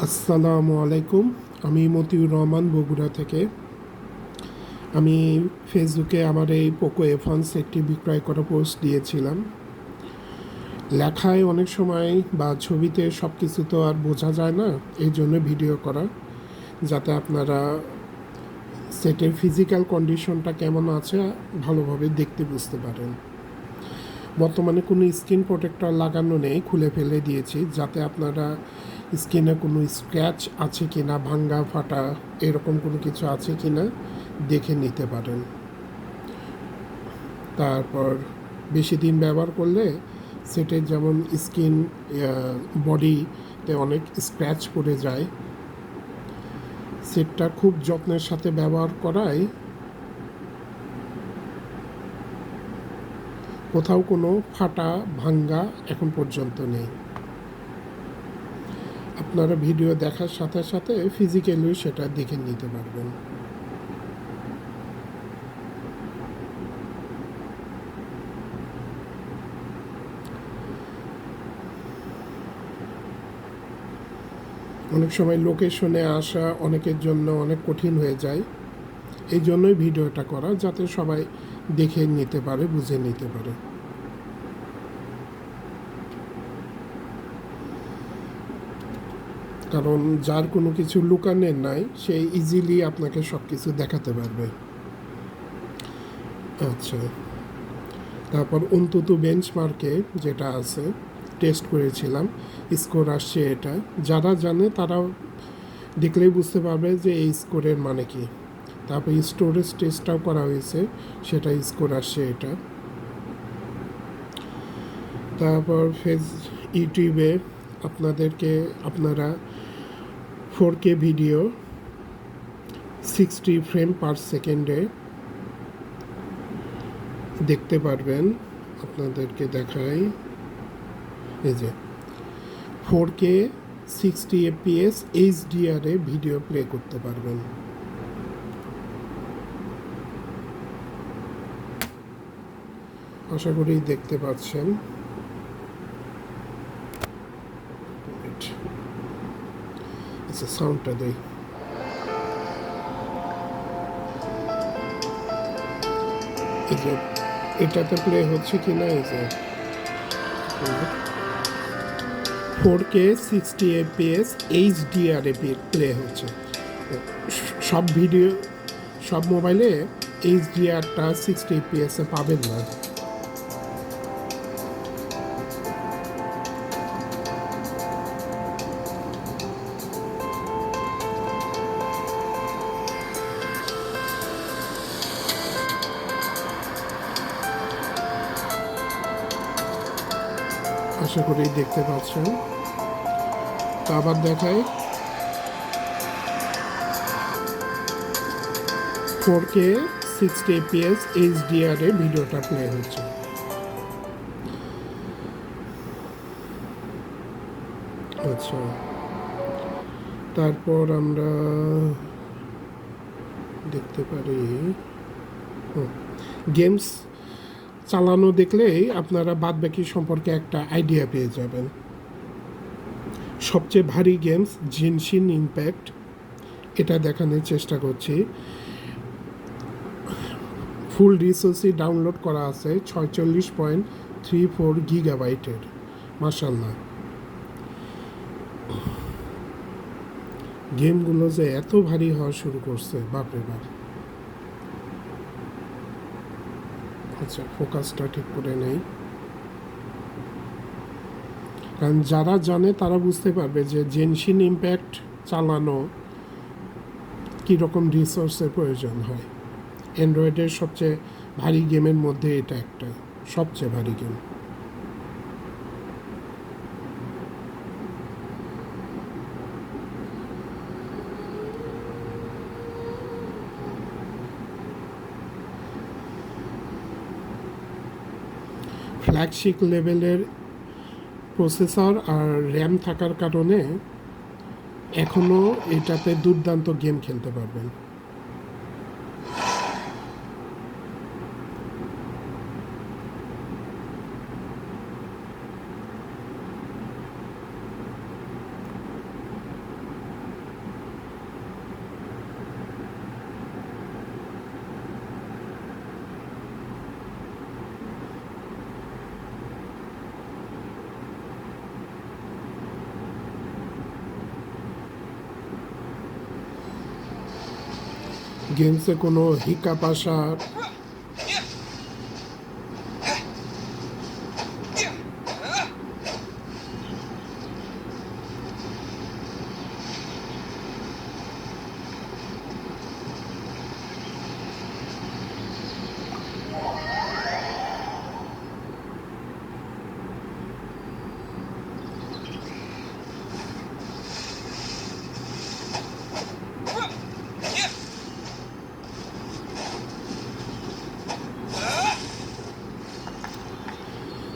আসসালামু আলাইকুম। আমি মতিউর রহমান বগুড়া থেকে। আমি ফেসবুকে আমার এই পোকো F1 সেটটি বিক্রয় করা পোস্ট দিয়েছিলাম। লেখায় অনেক সময় বা ছবিতে সব কিছু তো আর বোঝা যায় না, এই জন্য ভিডিও করা, যাতে আপনারা সেটের ফিজিক্যাল কন্ডিশনটা কেমন আছে ভালোভাবে দেখতে বুঝতে পারেন। বর্তমানে কোনো স্ক্রিন প্রোটেক্টর লাগানো নেই, খুলে ফেলে দিয়েছি, যাতে আপনারা স্ক্রিনে কোনো স্ক্র্যাচ আছে কি না, ভাঙ্গা ফাটা এরকম কোনো কিছু আছে কি না দেখে নিতে পারেন। তারপর বেশি দিন ব্যবহার করলে সেটের যেমন স্কিন বডিতে অনেক স্ক্র্যাচ পড়ে যায়। সেটটা খুব যত্নের সাথে ব্যবহার করায় কোথাও কোনো ফাটা ভাঙ্গা এখন পর্যন্ত নেই। আপনারা ভিডিও দেখার সাথে সাথে ফিজিক্যালিও সেটা দেখে নিতে পারবেন। অনেক সময় লোকেশনে আসা অনেকের জন্য অনেক কঠিন হয়ে যায়, এই জন্যই ভিডিওটা করা, যাতে সবাই দেখে নিতে পারে, বুঝে নিতে পারে। কারণ যার কোনো কিছু লুকানোর নাই, সে ইজিলি আপনাকে সব কিছু দেখাতে পারবে। আচ্ছা, তারপর অন্তত বেঞ্চমার্কে যেটা আছে টেস্ট করেছিলাম, স্কোর আসছে এটা। যারা জানে তারা দেখলেই বুঝতে পারবে যে এই স্কোরের মানে কি। তারপর স্টোরেজ টেস্টটাও করা হয়েছে, সেটা স্কোর আসছে এটা। তারপর ইউটিউবে আপনারা 4K ভিডিও 60 ফ্রেম পার সেকেন্ডে দেখতে পারবেন। আপনাদেরকে দেখাই, এই যে 4K 60 FPS HDR-এ ভিডিও প্লে করতে পারবেন। আশা করি দেখতে পাচ্ছেন। আচ্ছা, সাউন্ডটা দেই। এই যে এটাতে প্লে হচ্ছে কি না, এই যে 4K 60 FPS HDR-এ প্লে হচ্ছে। সব মোবাইলে HDR-টা 60 FPS-এ পাবেন না। আশা করি দেখতে পাচ্ছেন। তো আবার দেখাই, 4K 60 FPS HDR-এ ভিডিওটা প্লে হচ্ছে। আচ্ছা, তারপর আমরা দেখতে পারি গেমস চালানো দেখলেই আপনারা বাদবাকি সম্পর্কে একটা আইডিয়া পেয়ে যাবেন। সবচেয়ে ভারী গেমস জেনশিন ইম্প্যাক্ট, এটা দেখানোর চেষ্টা করছি। ফুল রিসোর্সই ডাউনলোড করা আছে 46.34 গিগাবাইটের। মাশাল্লাহ, গেমগুলো যে এত ভারী হওয়া শুরু করছে, বাপরে বাপ। আচ্ছা, ফোকাসটা ঠিক করে নেই, কারণ যারা জানে তারা বুঝতে পারবে যে জেনশিন ইম্প্যাক্ট চালানো কীরকম রিসোর্সের প্রয়োজন হয়। অ্যান্ড্রয়েডের সবচেয়ে ভারী গেমের মধ্যে এটা একটা, সবচেয়ে ভারী গেম। ফ্ল্যাগশিপ লেভেলের প্রসেসর আর র্যাম থাকার কারণে এখনও এটাতে দুর্দান্ত গেম খেলতে পারবেন। গেমসে কোনো হিকাপ আসা,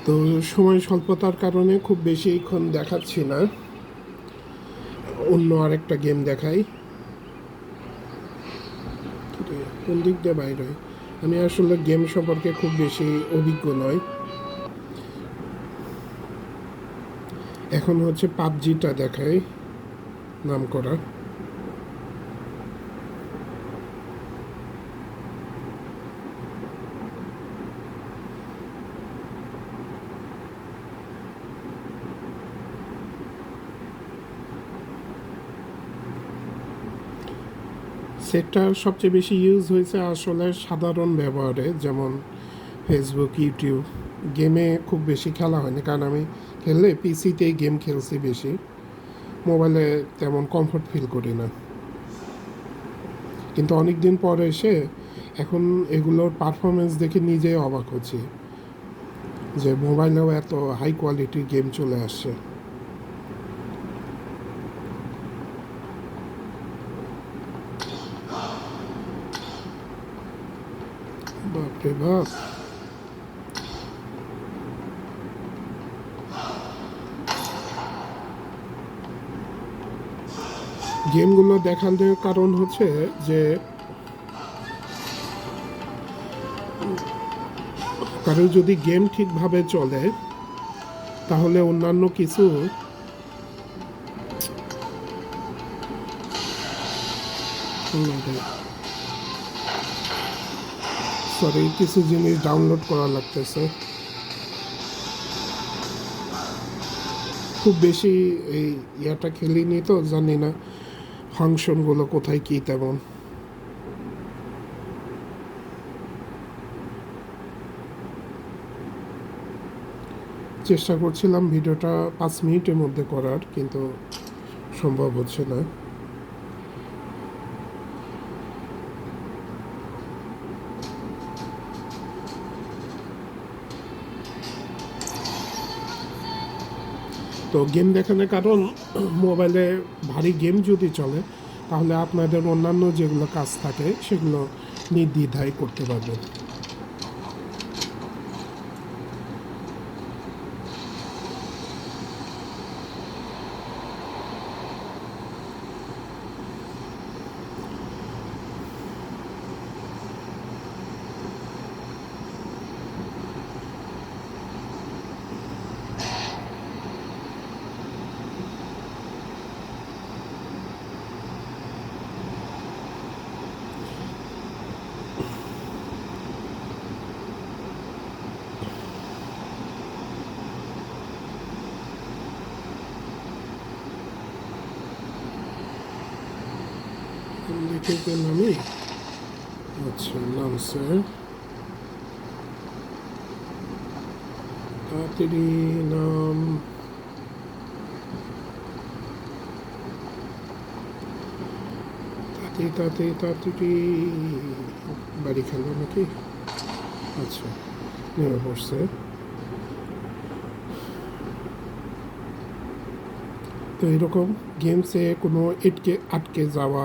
তো সময় স্বল্পতার কারণে খুব বেশিক্ষণ দেখাচ্ছি না, অন্য আরেকটা গেম দেখাই। কোন দিক দিয়ে বাইরে, আমি আসলে গেম সম্পর্কে খুব বেশি অভিজ্ঞ নয়। এখন হচ্ছে পাবজিটা দেখাই, নাম করা। সেটটা সবচেয়ে বেশি ইউজ হয়েছে আসলে সাধারণ ব্যবহারে, যেমন ফেসবুক, ইউটিউব। গেমে খুব বেশি খেলা হয়নি, কারণ আমি খেললে পিসিতেই গেম খেলছি বেশি, মোবাইলে তেমন কমফোর্ট ফিল করি না। কিন্তু অনেক দিন পরে এসে এখন এগুলোর পারফরমেন্স দেখে নিজেই অবাক হচ্ছি যে মোবাইলেও এত হাই কোয়ালিটির গেম চলে আসছে। বাপরে বাপ, গেমগুলো দেখানোর কারণ হচ্ছে যে কারো যদি গেম ঠিকভাবে চলে তাহলে অন্যান্য কিছু কিছু জিনিস ডাউনলোড করা লাগতেছে। খুব বেশি এই ইয়াটা খেলিনি তো জানি না ফাংশনগুলো কোথায় কী তেমন। চেষ্টা করছিলাম ভিডিওটা 5 মিনিটের মধ্যে করার, কিন্তু সম্ভব হচ্ছে না। তো গেম দেখানোর কারণ মোবাইলে ভারী গেম যদি চলে তাহলে আপনাদের অন্যান্য যেগুলো কাজ থাকে সেগুলো নির্দ্বিধায় করতে পারবেন। লিখে গেলাম আমি, আচ্ছা নামছে, তাড়াতাড়ি নাম, তাড়াতাড়ি বাড়ি খেলো নাকি? আচ্ছা, নেমে পড়ছে। তো এরকম গেমসে কোনো আটকে যাওয়া,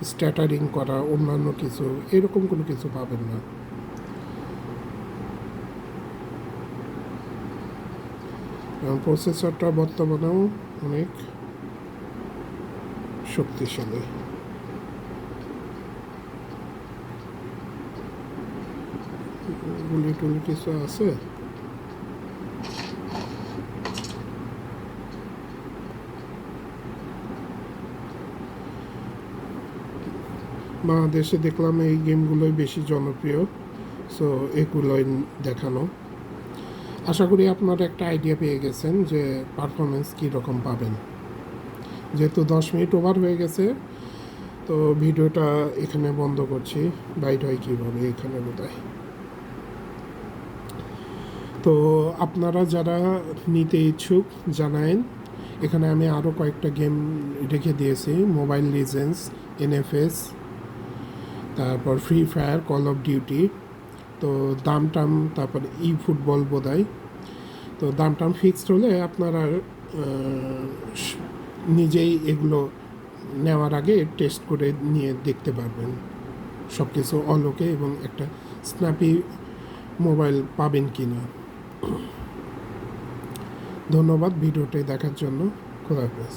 স্ট্যাটারিং করা, অন্যান্য কিছু এরকম কোনো কিছু পাবেন না। প্রসেসরটা বর্তমানেও অনেক শক্তিশালী। গুলি টুলি কিছু আছে? বাংলাদেশে দেখলাম এই গেমগুলোই বেশি জনপ্রিয়, সো এগুলোই দেখানো। আশা করি আপনারা একটা আইডিয়া পেয়ে গেছেন যে পারফরমেন্স কীরকম পাবেন। যেহেতু 10 মিনিট ওভার হয়ে গেছে, তো ভিডিওটা এখানে বন্ধ করছি। বাইট হয় কীভাবে এখানে বোধহয়। তো আপনারা যারা নিতে ইচ্ছুক জানায়েন। এখানে আমি আরও কয়েকটা গেম রেখে দিয়েছি, মোবাইল লিজেন্ডস, এনএফএস, তারপর free fire, call of duty. তো দাম টাম, তারপর ফুটবল বোধহয়। তো দাম টাম ফিক্সড হলে আপনারা নিজেই এগুলো নেওয়ার আগে টেস্ট করে নিয়ে দেখতে পারবেন সব কিছু অলোকে, এবং একটা স্ন্যাপি মোবাইল পাবেন কি না। ধন্যবাদ ভিডিওটি দেখার জন্য। খোদা হাফেজ।